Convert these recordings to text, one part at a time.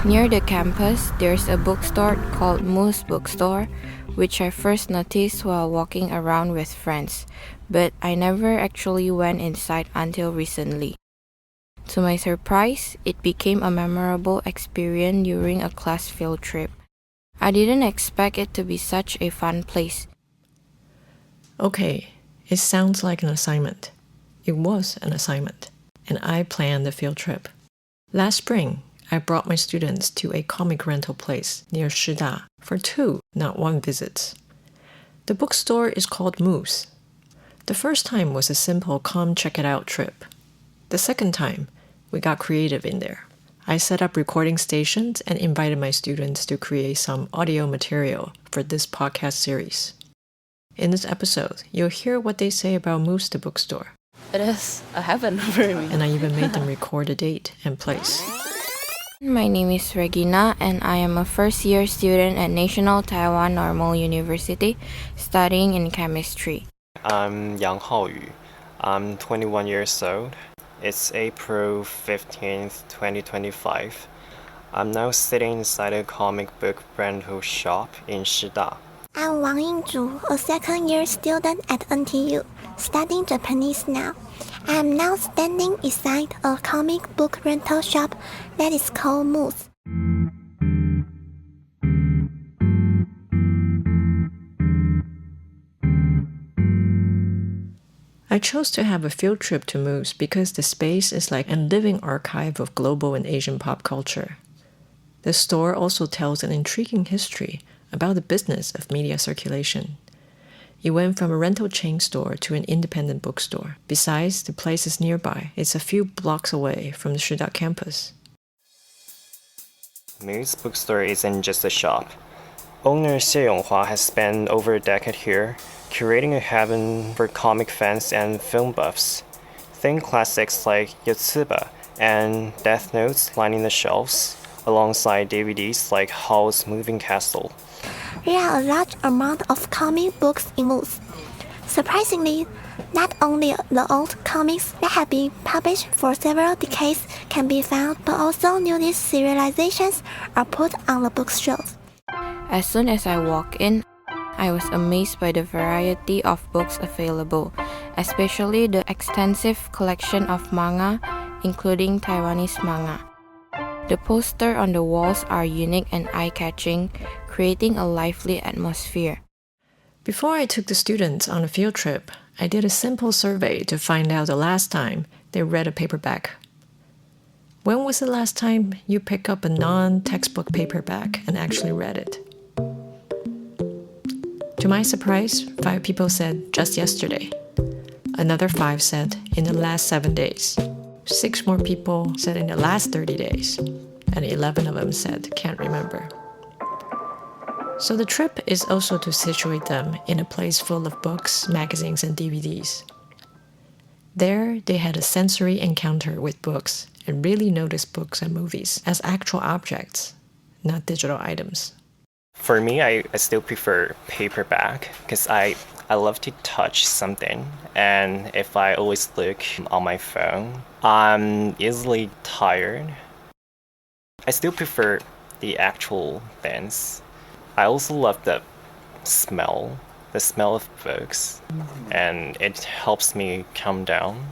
Near the campus, there's a bookstore called Moose Bookstore, which I first noticed while walking around with friends, but I never actually went inside until recently. To my surprise, it became a memorable experience during a class field trip. I didn't expect it to be such a fun place. Okay, it sounds like an assignment. It was an assignment, and I planned the field trip. Last spring, I brought my students to a comic rental place near Shida for 2, not 1 visits. The bookstore is called Moose. The first time was a simple come check it out trip. The second time, we got creative in there. I set up recording stations and invited my students to create some audio material for this podcast series. In this episode, you'll hear what they say about Moose the bookstore. It is a heaven for me. And I even made them record a date and place. My name is Regina, and I am a first-year student at National Taiwan Normal University, studying in chemistry. I'm Yang Haoyu. I'm 21 years old. It's April 15th, 2025. I'm now sitting inside a comic book rental shop in Shida. I'm Wang Yingzhu, a second-year student at NTU, studying Japanese now. I am now standing inside a comic book rental shop that is called Moose. I chose to have a field trip to Moose because the space is like a living archive of global and Asian pop culture. The store also tells an intriguing history about the business of media circulation. It went from a rental chain store to an independent bookstore. Besides, the place is nearby. It's a few blocks away from the Shida campus. Moose Bookstore isn't just a shop. Owner Xie Yonghua has spent over a decade here, curating a heaven for comic fans and film buffs. Think classics like Yotsuba and Death Notes lining the shelves, alongside DVDs like Howl's Moving Castle. There are a large amount of comic books in Moose. Surprisingly, not only the old comics that have been published for several decades can be found, but also newest serializations are put on the bookshelf. As soon as I walked in, I was amazed by the variety of books available, especially the extensive collection of manga, including Taiwanese manga. The posters on the walls are unique and eye-catching, creating a lively atmosphere. Before I took the students on a field trip, I did a simple survey to find out the last time they read a paperback. When was the last time you picked up a non-textbook paperback and actually read it? To my surprise, 5 people said just yesterday. Another 5 said in the last 7 days. 6 more people said in the last 30 days, and 11 of them said can't remember. So the trip is also to situate them in a place full of books, magazines, and DVDs. There, they had a sensory encounter with books and really noticed books and movies as actual objects, not digital items. For me, I still prefer paperback because I love to touch something, and if I always look on my phone, I'm easily tired. I still prefer the actual things. I also love the smell of books, and it helps me calm down.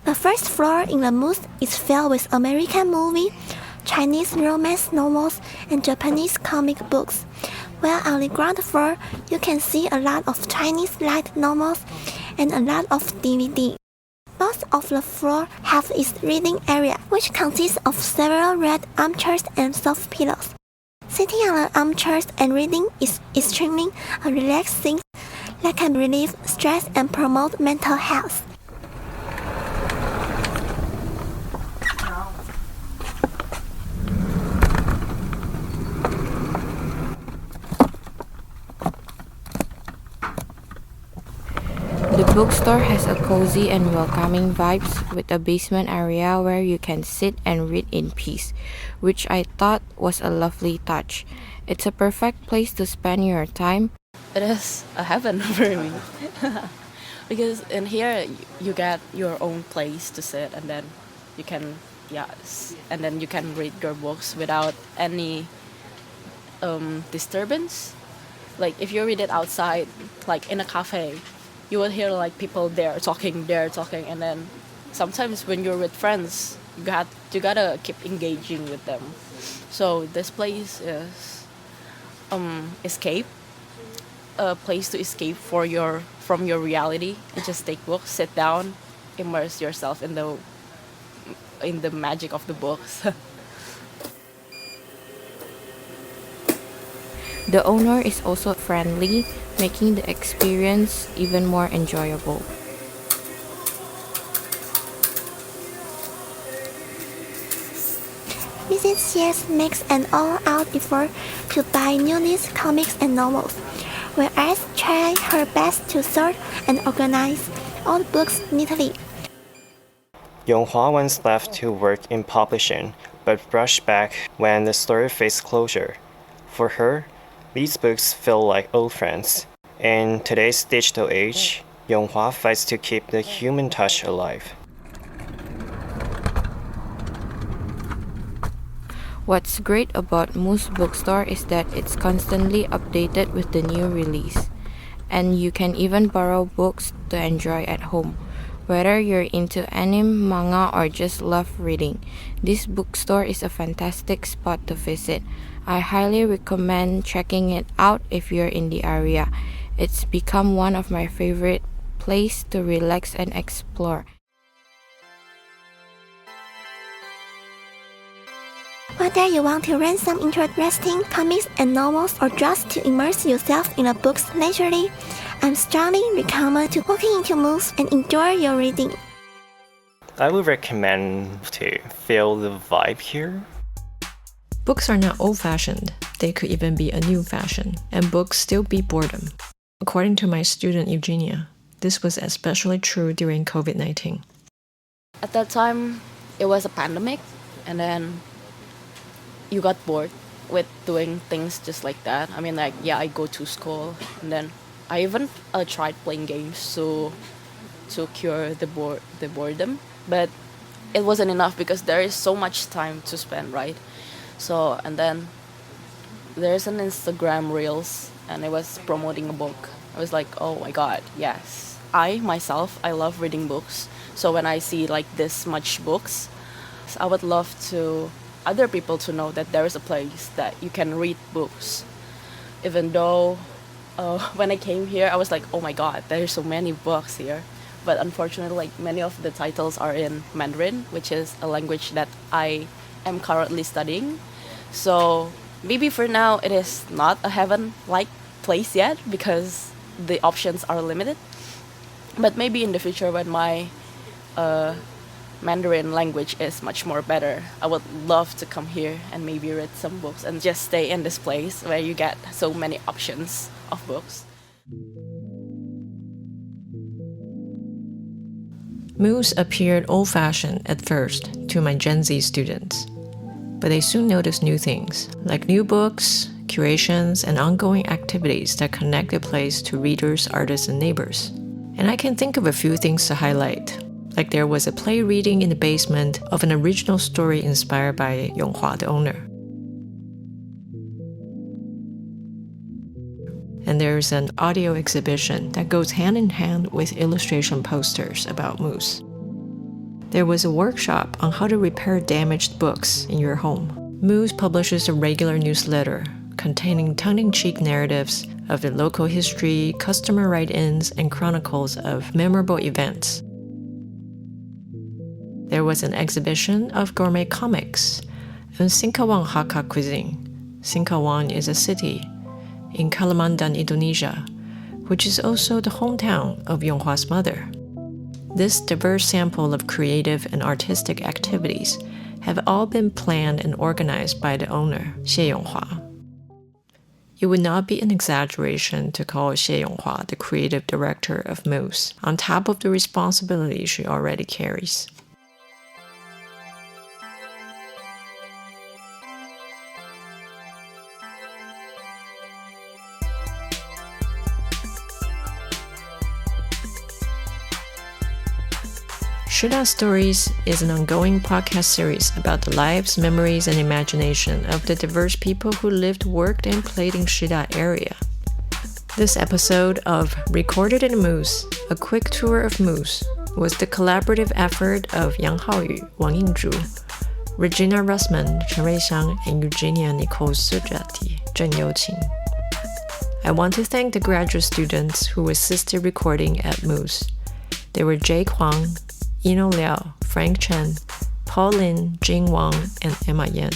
The first floor in the Moose is filled with American movie, Chinese romance novels, and Japanese comic books, while on the ground floor you can see a lot of Chinese light novels and a lot of DVD. Both of the floor have its reading area, which consists of several red armchairs and soft pillows. Sitting on the armchairs and reading is extremely a relaxed thing that can relieve stress and promote mental health. The bookstore has a cozy and welcoming vibes with a basement area where you can sit and read in peace, which I thought was a lovely touch. It's a perfect place to spend your time. It is a heaven for me. Because in here you get your own place to sit, and then you can read your books without any disturbance. Like if you read it outside, like in a cafe, you will hear like people there talking, and then sometimes when you're with friends, you gotta keep engaging with them. So this place is escape, a place to escape from your reality. You just take books, sit down, immerse yourself in the magic of the books. The owner is also friendly, making the experience even more enjoyable. Mrs. Sears makes an all-out effort to buy nudies, comics, and novels, whereas tries her best to sort and organize all the books neatly. Yonghua once left to work in publishing, but rushed back when the store faced closure. For her, these books feel like old friends. In today's digital age, Yonghua fights to keep the human touch alive. What's great about Moose Bookstore is that it's constantly updated with the new release, and you can even borrow books to enjoy at home. Whether you're into anime, manga, or just love reading, this bookstore is a fantastic spot to visit. I highly recommend checking it out if you're in the area. It's become one of my favorite places to relax and explore. Whether you want to read some interesting comics and novels or just to immerse yourself in the books leisurely, I strongly recommend to walk into Moose and enjoy your reading. I would recommend to feel the vibe here. Books are not old-fashioned. They could even be a new fashion, and books still beat boredom. According to my student Eugenia, this was especially true during COVID-19. At that time, it was a pandemic, and then you got bored with doing things just like that. I mean, like, yeah, I go to school, and then I even tried playing games to cure the boredom, but it wasn't enough because there is so much time to spend, right? So, and then there's an Instagram Reels, and it was promoting a book. I was like, oh my god, yes. I love reading books. So when I see like this much books, I would love to other people to know that there is a place that you can read books. Even though when I came here, I was like, oh my god, there's so many books here. But unfortunately, like many of the titles are in Mandarin, which is a language that I am currently studying. So maybe for now it is not a heaven-like place yet because the options are limited. But maybe in the future when my Mandarin language is much more better, I would love to come here and maybe read some books and just stay in this place where you get so many options of books. Moose appeared old-fashioned at first to my Gen Z students, but they soon noticed new things, like new books, curations, and ongoing activities that connect the place to readers, artists, and neighbors. And I can think of a few things to highlight, like there was a play reading in the basement of an original story inspired by Yonghua, the owner. And there's an audio exhibition that goes hand in hand with illustration posters about Moose. There was a workshop on how to repair damaged books in your home. Moose publishes a regular newsletter containing tongue-in-cheek narratives of the local history, customer write-ins, and chronicles of memorable events. There was an exhibition of gourmet comics and Singkawang Hakka cuisine. Singkawang is a city in Kalimantan, Indonesia, which is also the hometown of Yonghwa's mother. This diverse sample of creative and artistic activities have all been planned and organized by the owner, Xie Yonghwa. It would not be an exaggeration to call Xie Yonghwa the creative director of Moose, on top of the responsibility she already carries. Shida Stories is an ongoing podcast series about the lives, memories, and imagination of the diverse people who lived, worked, and played in Shida area. This episode of Recorded in Moose, a quick tour of Moose, was the collaborative effort of Yang Haoyu, Wang Yingzhu, Regina Russman, Chen Ruixiang, and Eugenia Nicole Sujati, Zhen Youqing. I want to thank the graduate students who assisted recording at Moose. They were Jake Huang, Eno Liao, Frank Chen, Paul Lin, Jing Wang, and Emma Yan.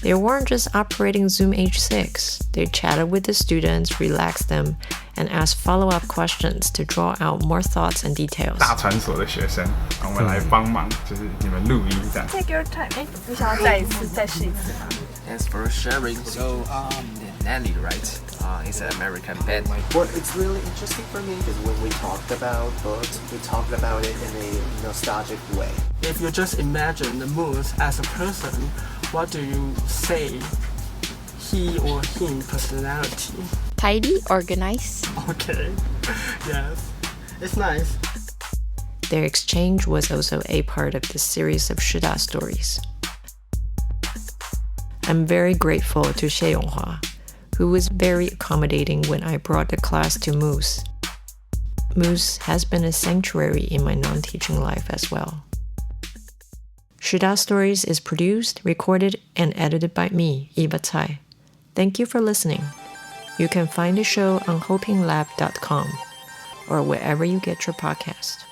They weren't just operating Zoom H6. They chatted with the students, relaxed them, and asked follow-up questions to draw out more thoughts and details. 大传所的学生，我们来帮忙，就是你们录音这样。Take your time. 你想要再试一次吗？ Thanks for sharing. So, Nanny, right? It's an American band. Well, it's really interesting for me because when we talked about books, we talked about it in a nostalgic way. If you just imagine the Moose as a person, what do you say? He or him personality? Tidy, organized. Okay. Yes. It's nice. Their exchange was also a part of this series of Shida stories. I'm very grateful to Xie Yonghwa, who was very accommodating when I brought the class to Moose. Moose has been a sanctuary in my non-teaching life as well. Shida Stories is produced, recorded, and edited by me, Eva Tsai. Thank you for listening. You can find the show on hopinglab.com or wherever you get your podcast.